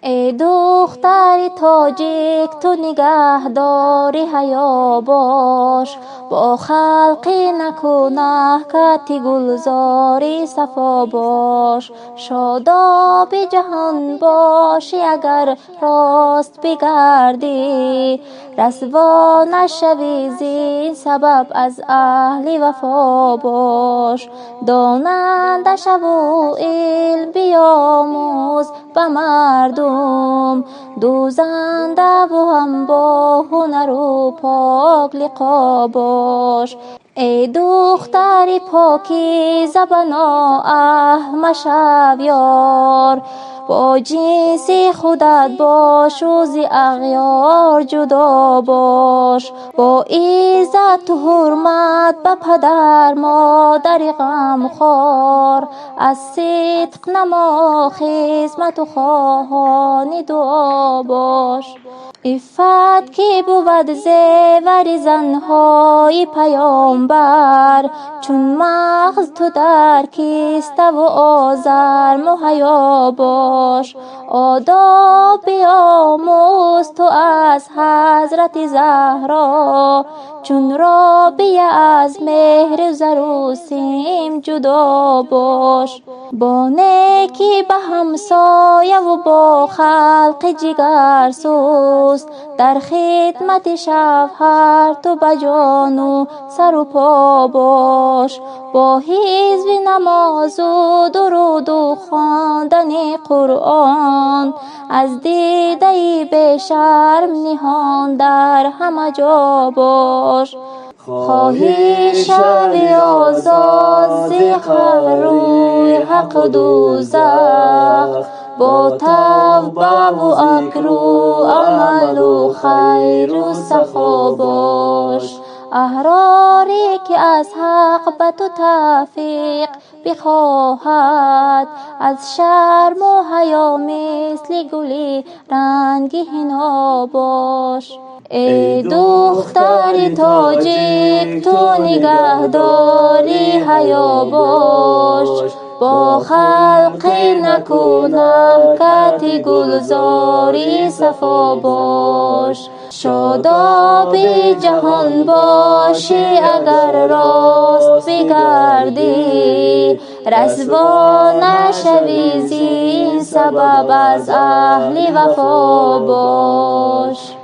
ای دختر تاجیک تو نگهداری حیا باش، با خلقی نکو کتی گلزاری صفا باش. شاداب جهان باشی اگر راست بگردی، رسوا نشوی زین سبب از اهل وفا باش. داننده شو و علم بیاموز به مردم، دوزنده و هم با هنر و پاک لقا باش. ای دختر پاکیزه به نااهل مشو یار، با جنس خودت باش و ز اغیار جدا باش. با عزت و حرمت به پدر مادر غمخوار، از صدق نما خدمت و خواهان دعا باش. عفت که بود زیور زنهای پیامبر، چون مغز تو در کیسته و آزر مهیا باش. آداب بیاموز تو از حضرت زهرا، چون رابیه از مهر زر و سیم جدا باش. با نیکی به همسایه و با خلق جگر سوز، در خدمت شوهر تو به جان و سر و پا باش. با حفظ نماز و درود و خواندن قرآن، از دیده بی شرم نهان در همه جا باش. خواهی شوی آزاد ز روی حق دوزخ، با توبه و اکرو عمل و خیر و سخا باش. احراری که از حق به تو توفیق بخواهد، از شرم و حیا مثل گلی رنگی حنا باش. ای دختر تاجیک تو نگهداری حیا باش، با خلق نکو کتی گلزاری صفا باش. شاداب جهان باشی اگر راست بگردی، رسوا نشوی زین سبب از اهل وفا باش.